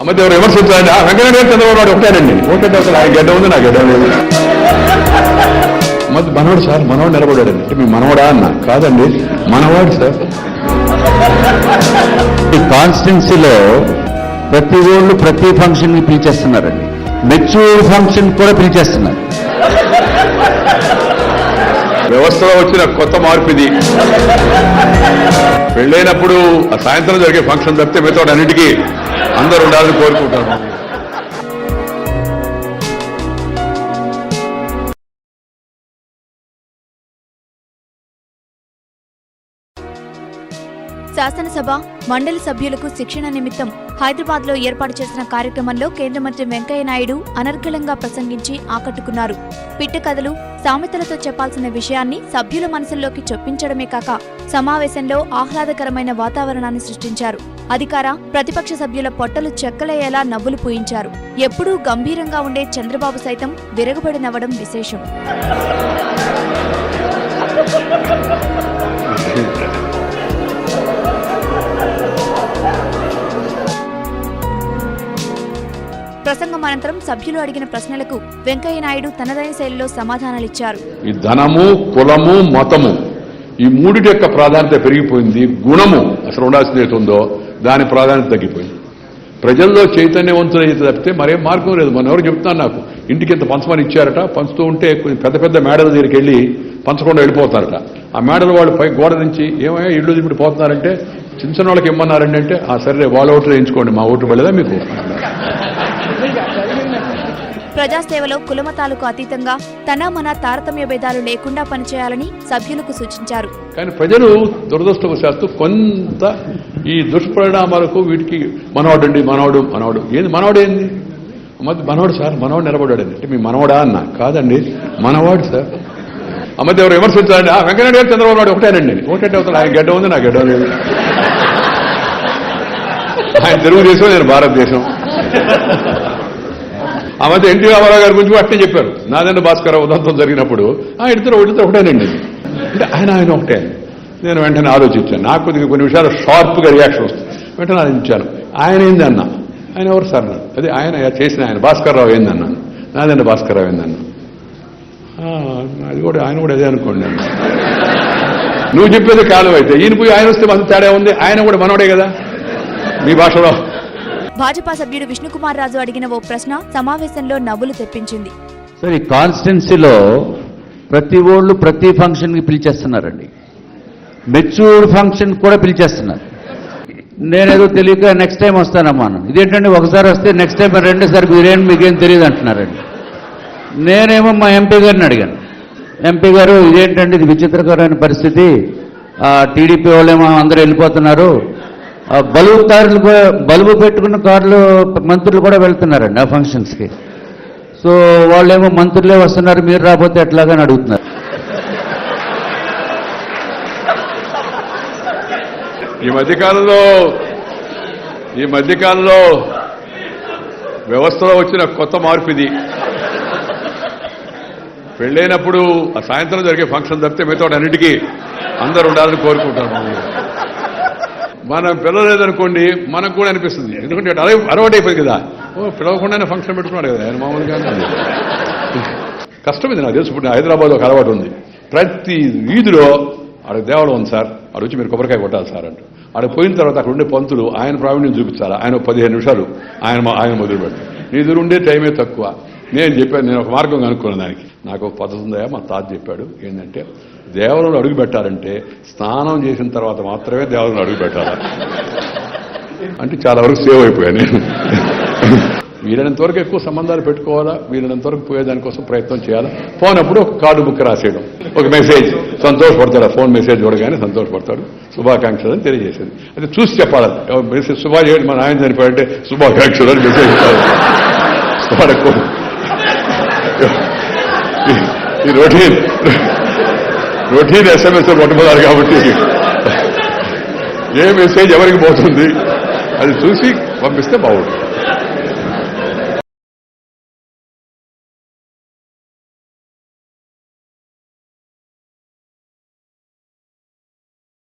మధ్య ఎవరు విమర్శించాలండి వెంకయ్య గారు చంద్రబాబు నాయుడు ఒకటేనండి ఒకటే అసలు ఆయన గడ్డ ఉంది నా గడ్డ లేదు మధ్య మనవాడు సార్ మనవాడు నిలబడాడండి అంటే మీ మనవాడా అన్న కాదండి మనవాడు సార్. ఈ కాన్స్టిట్యున్సీలో ప్రతి ఊళ్ళు ప్రతి ఫంక్షన్ ని పిలిచేస్తున్నారండి, మెచ్యూర్ ఫంక్షన్ కూడా పిలిచేస్తున్నారు. వ్యవస్థలో వచ్చిన కొత్త మార్పు ఇది. పెళ్ళైనప్పుడు సాయంత్రం జరిగే ఫంక్షన్ తప్పితే మిగతా అన్నిటికీ అందరూ ఉండాలని కోరుకుంటాను. శాసనసభ మండలి సభ్యులకు శిక్షణ నిమిత్తం హైదరాబాద్ లో ఏర్పాటు చేసిన కార్యక్రమంలో కేంద్ర మంత్రి వెంకయ్య నాయుడు అనర్గళంగా ప్రసంగించి ఆకట్టుకున్నారు. పిట్ట కథలు, సామెతలతో చెప్పాల్సిన విషయాన్ని సభ్యుల మనసుల్లోకి చొప్పించడమే కాక సమావేశంలో ఆహ్లాదకరమైన వాతావరణాన్ని సృష్టించారు. అధికార ప్రతిపక్ష సభ్యుల పొట్టలు చెక్కలయ్యేలా నవ్వులు పూయించారు. ఎప్పుడూ గంభీరంగా ఉండే చంద్రబాబు సైతం విరగబడి నవ్వడం విశేషం. ప్రసంగం అనంతరం సభ్యులు అడిగిన ప్రశ్నలకు వెంకయ్య నాయుడు తనదైన శైలిలో సమాధానాలిచ్చారు. ఈ ధనము, కులము, మతము ఈ మూడిటి యొక్క ప్రాధాన్యత పెరిగిపోయింది. గుణము అసలు ఉండాల్సింది ఉందో దాని ప్రాధాన్యత తగ్గిపోయింది. ప్రజల్లో చైతన్యవంతులైతే తప్పితే మరేం మార్గం లేదు. మన ఎవరు చెప్తున్నారు, నాకు ఇంటికి ఇంత పంచమని ఇచ్చారట, పంచుతూ ఉంటే పెద్ద పెద్ద మేడల దగ్గరికి వెళ్ళి పంచకుండా వెళ్ళిపోతారట. ఆ మేడలు వాళ్ళు పై గోడ నుంచి ఏమయ్యా ఇళ్ళు ఇప్పుడు పోతున్నారంటే చిన్న చిన్న వాళ్ళకి ఇమ్మన్నారండి అంటే ఆ సరే వాళ్ళ ఓట్లు వేయించుకోండి, మా ఓట్లు పడలేదా మీకు. ప్రజాసేవలో కులమతాలకు అతీతంగా తన మన తారతమ్య భేదాలు లేకుండా పనిచేయాలని సభ్యులకు సూచించారు. కానీ ప్రజలు దురదృష్టవశాత్తు కొంత ఈ దుష్పరిణామాలకు వీటికి మనవాడండి మనవాడు మనవాడు ఏంది మనవాడు ఏంది మధ్య మనవాడు సార్ మనవాడు నిలబడాడండి అంటే మీ మనవాడా అన్న కాదండి మనవాడు సార్. ఆ మధ్య ఎవరు విమర్శించాలండి వెంకయ్య గారు చంద్రబాబు నాయుడు ఒకటేనండి ఒకటే అవుతాడు ఆయన గడ్డ ఉంది నా గడ్డ లేదు. ఆయన తెలుగుదేశం నేను భారతదేశం. ఆ మధ్య ఎన్టీ రామారావు గారి గురించి అట్టే చెప్పారు. నాదెండ్ల భాస్కరరావు ఉదంతం జరిగినప్పుడు ఇద్దరు ఒకటేనండి అంటే ఆయన ఒకటే. నేను వెంటనే ఆలోచించాను, నాకు కొద్దిగా కొన్ని విషయాలు షార్ప్గా రియాక్షన్ వస్తుంది. వెంటనే ఆలోచించాను ఆయన ఏంది అన్నా, ఆయన ఎవరు సార్ అన్నాను. అది ఆయన చేసిన ఆయన భాస్కరరావు ఏందన్నాను, నాదెండ్ల భాస్కరరావు ఏందన్నా. అది కూడా ఆయన కూడా అదే అనుకోండి. నువ్వు చెప్పేది కాలం అయితే ఈయన పోయి ఆయన వస్తే మంచి తేడా ఉంది. ఆయన కూడా మనోడే కదా మీ భాషలో. భాజపా సభ్యుడు విష్ణుకుమార్ రాజు అడిగిన ఓ ప్రశ్న సమావేశంలో నవ్వులు తెప్పించింది. సార్, ఈ కాన్స్టిట్యున్సీలో ప్రతి ఊళ్ళు ప్రతి ఫంక్షన్ కి పిలిచేస్తున్నారండి, మెచ్యూర్ ఫంక్షన్ కూడా పిలిచేస్తున్నారు. నేనేదో తెలియక నెక్స్ట్ టైం వస్తానమ్మా అన్నాను. ఇదేంటంటే ఒకసారి వస్తే నెక్స్ట్ టైం రెండోసారి మీకేం తెలియదు అంటున్నారండి. నేనేమో మా ఎంపీ గారిని అడిగాను. ఎంపీ గారు ఇదేంటంటే ఇది విచిత్రకరమైన పరిస్థితి, టీడీపీ వాళ్ళేమో అందరూ వెళ్ళిపోతున్నారు, బల్బు పెట్టుకున్న కార్లు మంత్రులు కూడా వెళ్తున్నారండి ఆ ఫంక్షన్స్కి. సో వాళ్ళేమో మంత్రులే వస్తున్నారు, మీరు రాకపోతే ఎట్లాగని అడుగుతున్నారు. ఈ మధ్యకాలంలో వ్యవస్థలో వచ్చిన కొత్త మార్పు ఇది. పెళ్ళైనప్పుడు సాయంత్రం జరిగే ఫంక్షన్ తప్పితే మిగతా అన్నిటికీ అందరూ ఉండాలని కోరుకుంటాను. మనం పిలవలేదనుకోండి మనకు కూడా అనిపిస్తుంది, ఎందుకంటే అలవాటు అయిపోయింది కదా. పిలవకుండానే ఫంక్షన్ పెట్టుకున్నాడు కదా ఆయన మామూలుగా. కష్టం ఇది నాకు తెలుసు. ఇప్పుడు హైదరాబాద్ ఒక అలవాటు ఉంది, ప్రతి వీధిలో ఆడ దేవాలయం ఉంది సార్, ఆడ వచ్చి మీరు కొబ్బరికాయ కొట్టాలి సార్ అంటూ. ఆడ పోయిన తర్వాత అక్కడ ఉండే పంతులు ఆయన ప్రావీణ్యం చూపించాలి. ఆయన 15 నిమిషాలు ఆయన మొదలు పెడతారు. నీ ఎదురు ఉండే టైమే తక్కువ. నేను చెప్పాను, నేను ఒక మార్గం కనుక్కున్నాను దానికి. నాకు ఒక పద్ధతి ఉందా, మా తాత చెప్పాడు. ఏంటంటే దేవాలయంలో అడుగు పెట్టాలంటే స్నానం చేసిన తర్వాత మాత్రమే దేవాలయంలో అడుగు పెట్టాలి అంటే చాలా వరకు సేవ్ అయిపోయాను నేను. వీలైనంతవరకు ఎక్కువ సంబంధాలు పెట్టుకోవాలా, వీలైనంతవరకు పోయేదానికోసం ప్రయత్నం చేయాలా. పోనప్పుడు ఒక కార్డు బుక్ రాసేయడం, ఒక మెసేజ్, సంతోషపడతాడు. ఫోన్ మెసేజ్ చూడగానే సంతోషపడతాడు, శుభాకాంక్షలు అని తెలియజేసేది. అది చూసి చెప్పాలి. మెసేజ్ శుభా చేయడం, మన ఆయన చనిపోయాడంటే శుభాకాంక్షలు అని మెసేజ్ ఇవ్వాలి. ఈ రొటీన్ SMS పట్టుకున్నారు కాబట్టి ఏ మెసేజ్ ఎవరికి పోతుంది అది చూసి పంపిస్తే బాగుంటుంది.